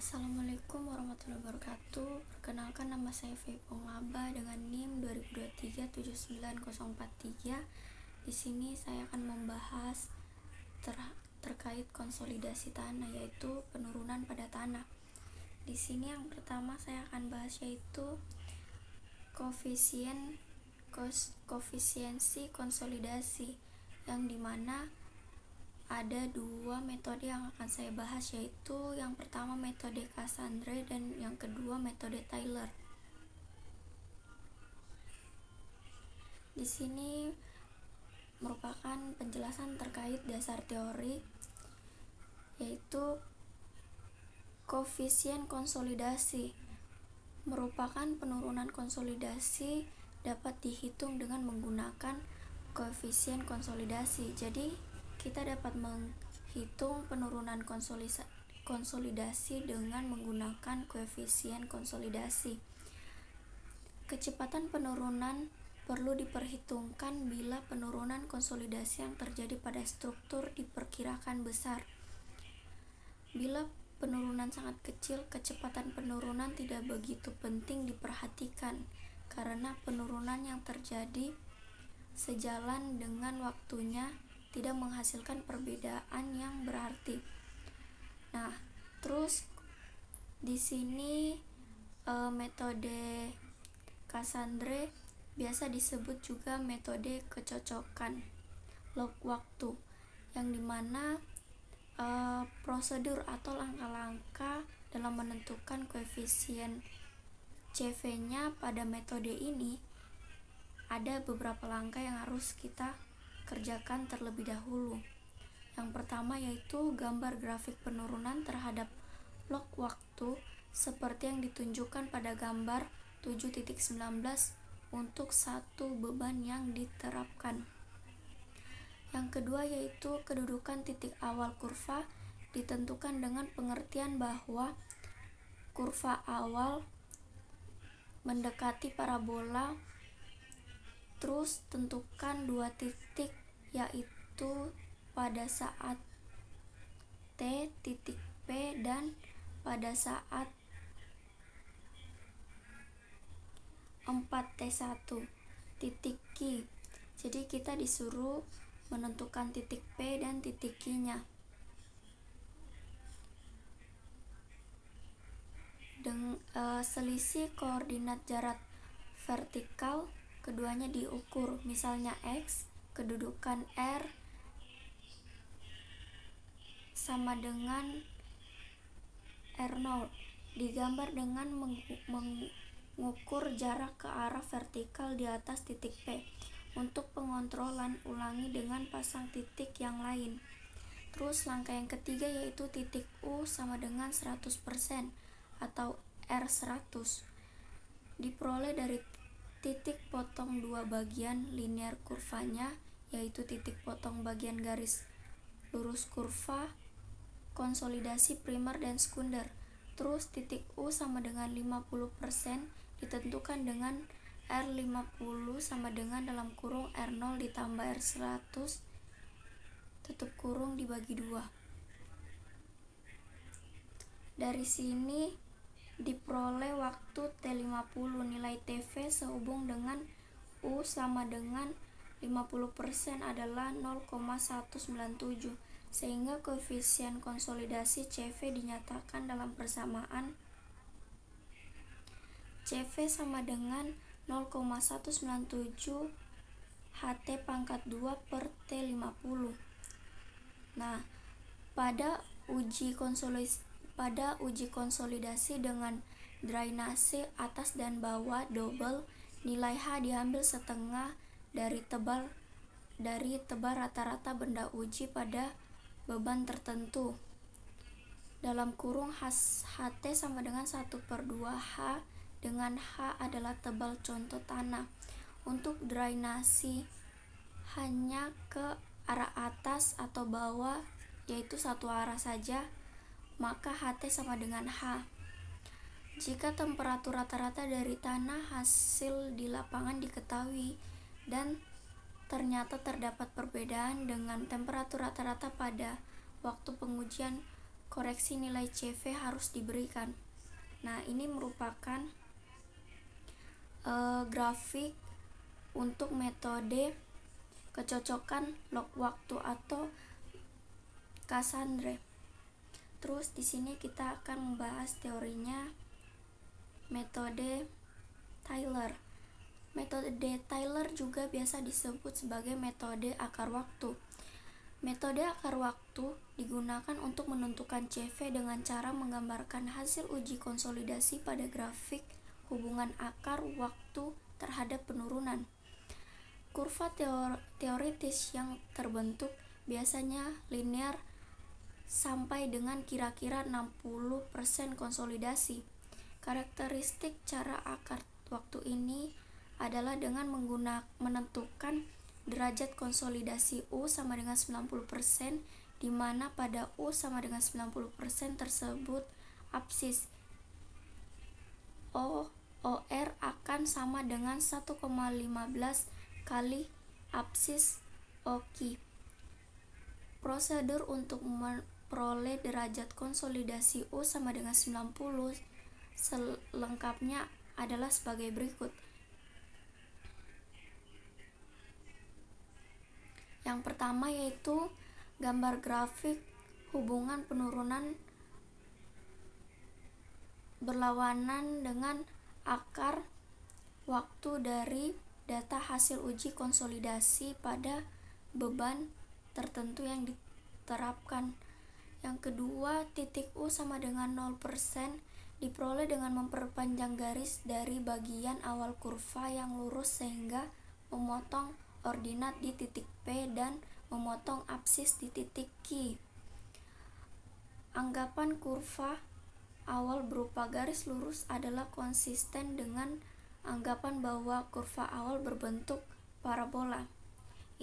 Assalamualaikum warahmatullahi wabarakatuh. Perkenalkan, nama saya Feipong Laba dengan NIM 2023 Di sini saya akan membahas terkait konsolidasi tanah, yaitu penurunan pada tanah. Di sini yang pertama saya akan bahas yaitu koefisiensi konsolidasi, yang dimana ada dua metode yang akan saya bahas, yaitu yang pertama metode Cassandre dan yang kedua metode Taylor. Di sini merupakan penjelasan terkait dasar teori, yaitu koefisien konsolidasi merupakan penurunan konsolidasi dapat dihitung dengan menggunakan koefisien konsolidasi. Jadi kita dapat menghitung penurunan konsolidasi dengan menggunakan koefisien konsolidasi. Kecepatan penurunan perlu diperhitungkan bila penurunan konsolidasi yang terjadi pada struktur diperkirakan besar. Bila penurunan sangat kecil, kecepatan penurunan tidak begitu penting diperhatikan karena penurunan yang terjadi sejalan dengan waktunya tidak menghasilkan perbedaan yang berarti. Nah, terus di sini metode Cassandre biasa disebut juga metode kecocokan log waktu, yang dimana prosedur atau langkah-langkah dalam menentukan koefisien CV-nya pada metode ini ada beberapa langkah yang harus kita kerjakan terlebih dahulu. Yang pertama yaitu gambar grafik penurunan terhadap log waktu seperti yang ditunjukkan pada gambar 7.19 untuk satu beban yang diterapkan. Yang kedua yaitu kedudukan titik awal kurva ditentukan dengan pengertian bahwa kurva awal mendekati parabola. Terus tentukan dua titik, yaitu pada saat T titik P dan pada saat 4T1 titik Q. Jadi kita disuruh menentukan titik P dan titik Q-nya. Selisih koordinat jarak vertikal keduanya diukur, misalnya X, kedudukan R sama dengan R0, digambar dengan mengukur jarak ke arah vertikal di atas titik P. Untuk pengontrolan, ulangi dengan pasang titik yang lain. Terus langkah yang ketiga yaitu titik U sama dengan 100% atau R100, diperoleh dari titik potong dua bagian linear kurvanya, yaitu titik potong bagian garis lurus kurva konsolidasi primer dan sekunder. Terus titik U sama dengan 50% ditentukan dengan R50 sama dengan dalam kurung R0 ditambah R100 tutup kurung dibagi 2. Dari sini diperoleh waktu T50, nilai TV sehubung dengan U sama dengan 50% adalah 0,197, sehingga koefisien konsolidasi CV dinyatakan dalam persamaan CV sama dengan 0,197 HT pangkat 2 per T50. Nah, pada uji konsolidasi dengan drainase atas dan bawah double, nilai H diambil setengah dari tebal rata-rata benda uji pada beban tertentu. Dalam kurung HT sama dengan 1/2 H, dengan H adalah tebal contoh tanah. Untuk drainasi hanya ke arah atas atau bawah, yaitu satu arah saja, maka HT sama dengan H. Jika temperatur rata-rata dari tanah hasil di lapangan diketahui dan ternyata terdapat perbedaan dengan temperatur rata-rata pada waktu pengujian, koreksi nilai CV harus diberikan. Nah, ini merupakan grafik untuk metode kecocokan log waktu atau Cassandre. Terus di sini kita akan membahas teorinya metode Taylor. Metode Taylor juga biasa disebut sebagai metode akar waktu. Metode akar waktu digunakan untuk menentukan CV dengan cara menggambarkan hasil uji konsolidasi pada grafik hubungan akar waktu terhadap penurunan. Kurva teoritis yang terbentuk biasanya linear sampai dengan kira-kira 60% konsolidasi. Karakteristik cara akar waktu ini adalah dengan menentukan derajat konsolidasi U sama dengan 90%, di mana pada U sama dengan 90% tersebut absis OR akan sama dengan 1,15 kali absis OQ. Prosedur untuk memperoleh derajat konsolidasi U sama dengan 90 selengkapnya adalah sebagai berikut. Yang pertama yaitu gambar grafik hubungan penurunan berlawanan dengan akar waktu dari data hasil uji konsolidasi pada beban tertentu yang diterapkan. Yang kedua, titik U sama dengan 0% diperoleh dengan memperpanjang garis dari bagian awal kurva yang lurus sehingga memotong ordinat di titik P dan memotong absis di titik Q. Anggapan kurva awal berupa garis lurus adalah konsisten dengan anggapan bahwa kurva awal berbentuk parabola.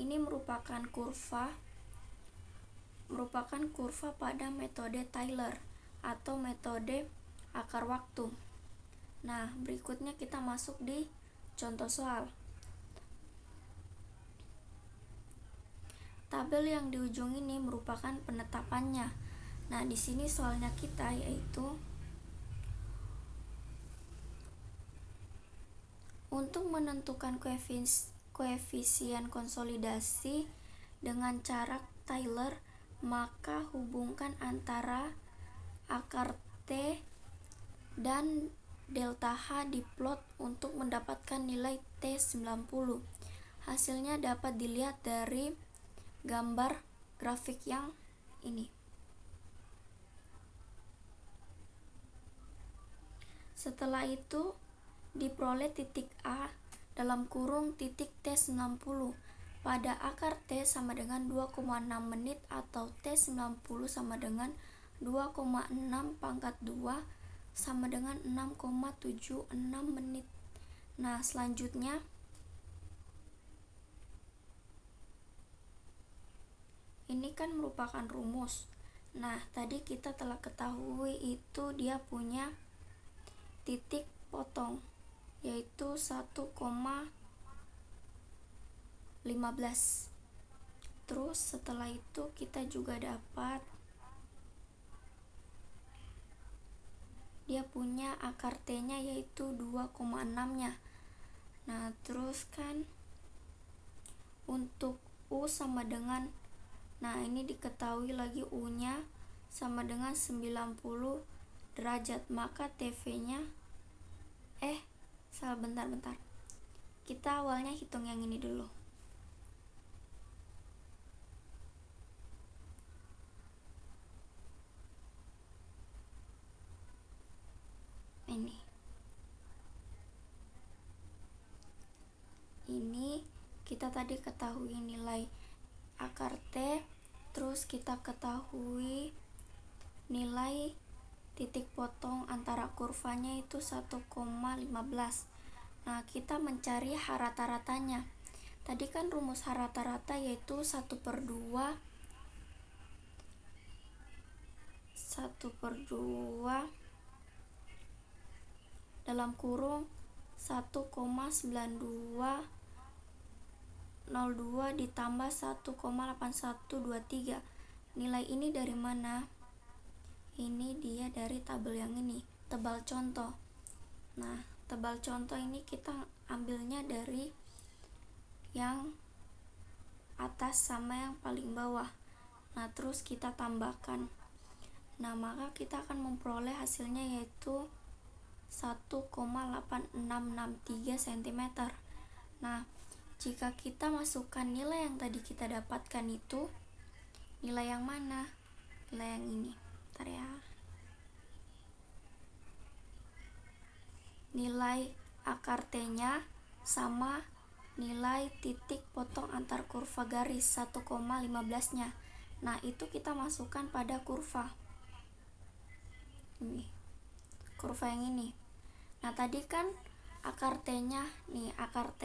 Ini merupakan kurva pada metode Taylor atau metode akar waktu. Nah, berikutnya kita masuk di contoh soal. Tabel yang di ujung ini merupakan penetapannya. Nah, di sini soalnya kita yaitu untuk menentukan koefisien konsolidasi dengan cara Taylor, maka hubungkan antara akar T dan delta H diplot untuk mendapatkan nilai T90. Hasilnya dapat dilihat dari gambar grafik yang ini. Setelah itu diperoleh titik A dalam kurung titik T90 pada akar T sama dengan 2,6 menit atau T90 sama dengan 2,6 pangkat 2 sama dengan 6,76 menit. Nah, selanjutnya ini kan merupakan rumus. Nah, tadi kita telah ketahui itu dia punya titik potong yaitu 1,15. Terus setelah itu kita juga dapat dia punya akar T-nya yaitu 2,6-nya. Nah, terus kan untuk U sama dengan, nah ini diketahui lagi U-nya sama dengan 90 derajat, maka TV-nya bentar. Kita awalnya hitung yang ini dulu. Ini kita tadi ketahui nilai akar T, terus kita ketahui nilai titik potong antara kurvanya itu 1,15. Nah, kita mencari rata-ratanya. Tadi kan rumus rata-rata yaitu 1/2 dalam kurung 1,9202 ditambah 1,8123. Nilai ini dari mana? ini dia dari tabel yang ini, tebal contoh. Nah, tebal contoh ini kita ambilnya dari yang atas sama yang paling bawah. Nah, terus kita tambahkan. Nah, maka kita akan memperoleh hasilnya yaitu 1,8663 cm. Nah, jika kita masukkan nilai yang tadi kita dapatkan itu, nilai yang mana? Nilai yang ini. Bentar ya. Nilai akar T-nya sama nilai titik potong antar kurva garis 1,15-nya. Nah, itu kita masukkan pada kurva ini, kurva yang ini. Nah, tadi kan akar T-nya nih, akar T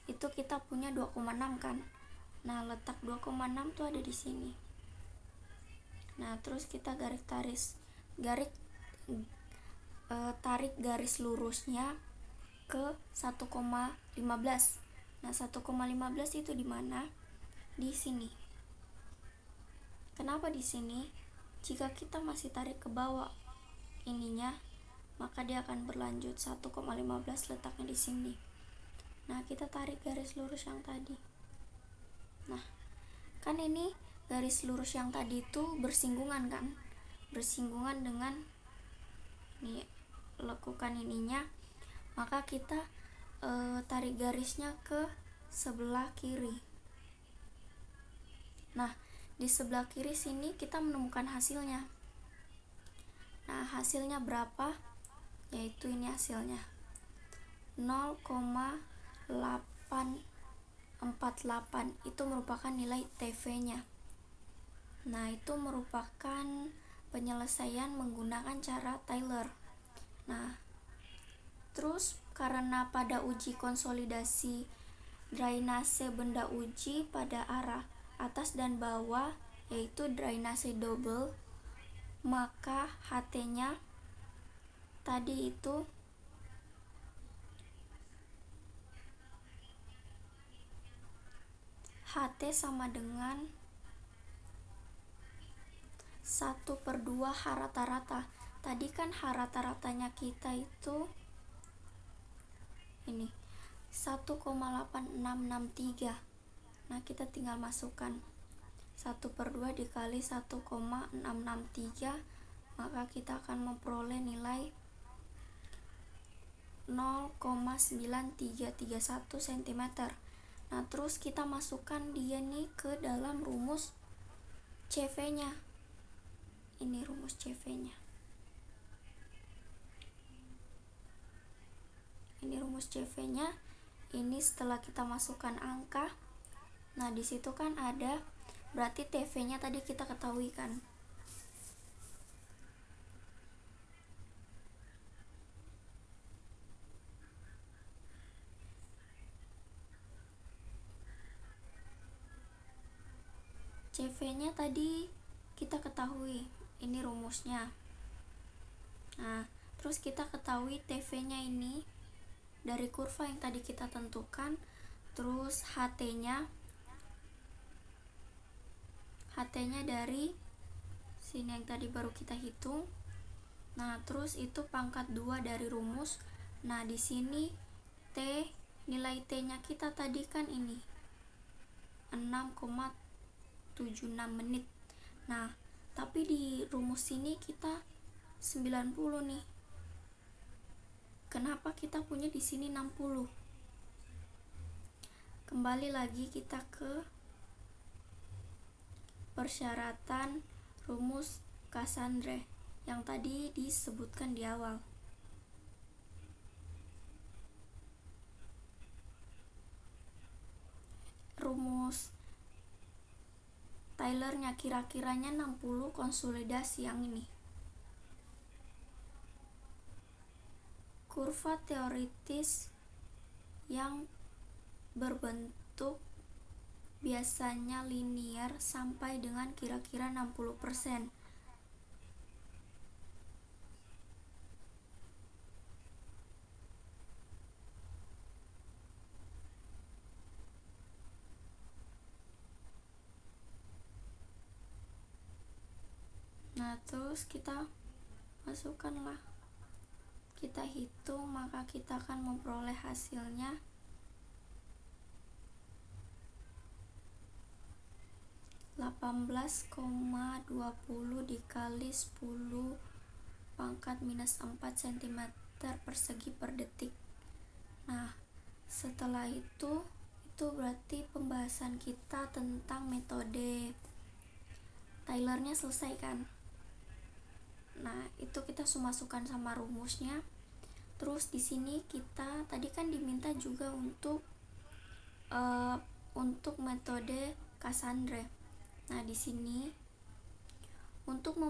itu kita punya 2,6 kan. Nah, letak 2,6 tuh ada di sini. Nah, terus kita tarik garis lurusnya ke 1,15. Nah, 1,15 itu di mana? Di sini. Kenapa di sini? Jika kita masih tarik ke bawah ininya, maka dia akan berlanjut 1,15 letaknya di sini. Nah, kita tarik garis lurus yang tadi. Nah, kan ini garis lurus yang tadi itu bersinggungan kan? Bersinggungan dengan ini lekukan ininya, maka kita tarik garisnya ke sebelah kiri. Nah, di sebelah kiri sini kita menemukan hasilnya. Nah, hasilnya berapa? Yaitu ini hasilnya 0,848. Itu merupakan nilai TV-nya. Nah, itu merupakan penyelesaian menggunakan cara Taylor. Nah, terus karena pada uji konsolidasi drainase benda uji pada arah atas dan bawah, yaitu drainase double, maka HT-nya tadi itu HT sama dengan 1/2 H rata-rata. Tadi kan H rata-ratanya kita itu ini 1,8663. Nah, kita tinggal masukkan 1/2 dikali 1,663, maka kita akan memperoleh nilai 0,9331 cm. Nah, terus kita masukkan dia nih ke dalam rumus CV-nya. Ini rumus CV-nya. Ini rumus CV-nya. Ini setelah kita masukkan angka. Nah, di situ kan ada, berarti TV-nya tadi kita ketahui kan. CV-nya tadi kita ketahui, ini rumusnya. Nah, terus kita ketahui TV-nya ini dari kurva yang tadi kita tentukan, terus HT-nya dari sini yang tadi baru kita hitung. Nah, terus itu pangkat 2 dari rumus. Nah, di sini nilai T-nya kita tadi kan ini 6,76 menit. Nah, tapi di rumus ini kita 90 nih. Kenapa kita punya di sini 60? Kembali lagi kita ke persyaratan rumus Cassandre yang tadi disebutkan di awal. Rumus Taylor-nya kira-kiranya 60 konsolidasi yang ini. Kurva teoritis yang berbentuk biasanya linier sampai dengan kira-kira 60%. Nah, terus kita masukkanlah, kita hitung, maka kita akan memperoleh hasilnya 18,20 dikali 10 pangkat minus 4 cm persegi per detik. Nah, setelah itu berarti pembahasan kita tentang metode Taylornya selesai kan. Nah, itu kita masukkan sama rumusnya. Terus di sini kita tadi kan diminta juga untuk metode Cassandre. Nah, di sini untuk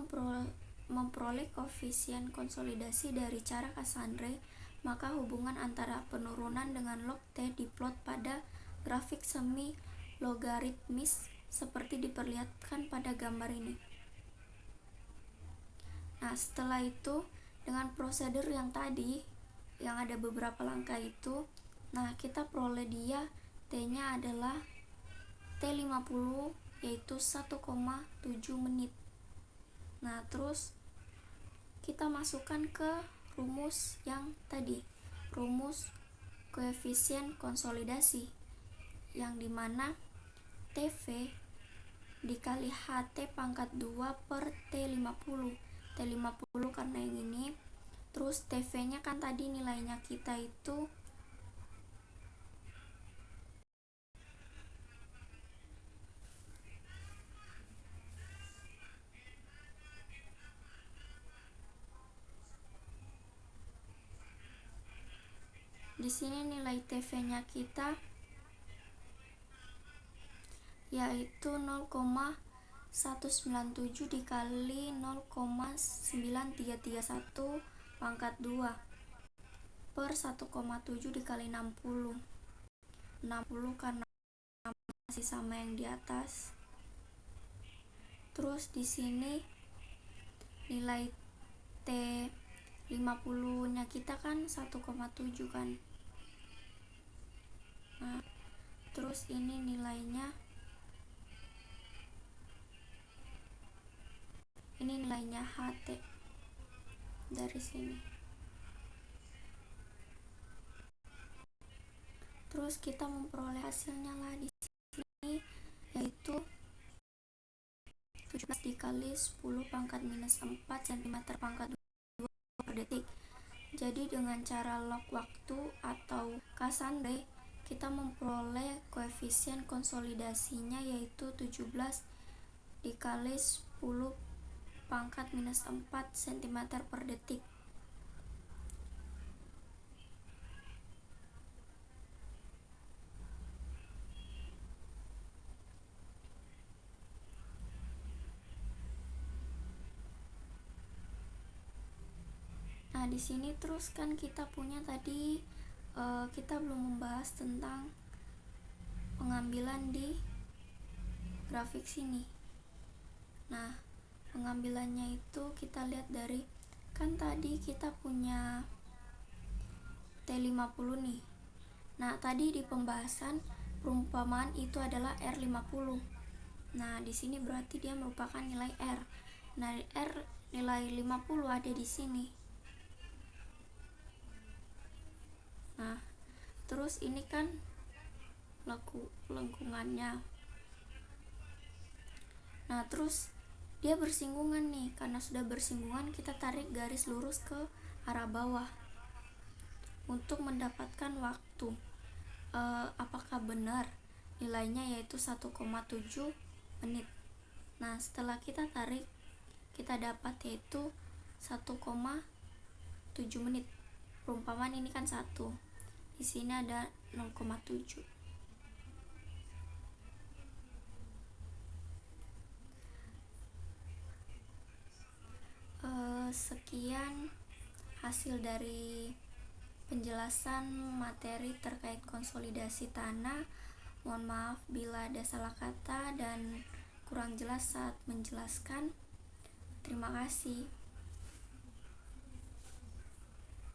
memperoleh koefisien konsolidasi dari cara Cassandre, maka hubungan antara penurunan dengan log T diplot pada grafik semi logaritmis seperti diperlihatkan pada gambar ini. Nah, setelah itu dengan prosedur yang tadi yang ada beberapa langkah itu, nah kita peroleh dia T-nya adalah T50 yaitu 1,7 menit. Nah, terus kita masukkan ke rumus yang tadi, rumus koefisien konsolidasi, yang dimana TV dikali HT pangkat 2 per T50. T50 karena yang ini. Terus TV nya kan tadi nilainya kita itu di sini nilai TV-nya kita yaitu 0,197 dikali 0,9331 pangkat 2 per 1,7 dikali 60 karena masih sama yang di atas. Terus di sini nilai T50 nya kita kan 1,7 kan. Nah, terus ini nilainya HT dari sini. Terus kita memperoleh hasilnya lah di sini yaitu 17 dikali 10 pangkat minus 4 cm pangkat 2 per detik. Jadi dengan cara log waktu atau Cassandre kita memperoleh koefisien konsolidasinya yaitu 17 dikali 10 pangkat minus 4 cm per detik. Nah, di sini terus kan kita punya tadi kita belum membahas tentang pengambilan di grafik sini. Nah, pengambilannya itu kita lihat dari kan tadi kita punya T50 nih. Nah, tadi di pembahasan perumpamaan itu adalah R50. Nah, di sini berarti dia merupakan nilai R. Nah, R nilai 50 ada di sini. Nah, terus ini kan lengkungannya. Nah, terus dia bersinggungan nih. Karena sudah bersinggungan, kita tarik garis lurus ke arah bawah untuk mendapatkan waktu. Apakah benar nilainya yaitu 1,7 menit. Nah, setelah kita tarik, kita dapat yaitu 1,7 menit. Perumpamaan ini kan 1. Di sini ada 0,7. Sekian hasil dari penjelasan materi terkait konsolidasi tanah. Mohon maaf bila ada salah kata dan kurang jelas saat menjelaskan. Terima kasih.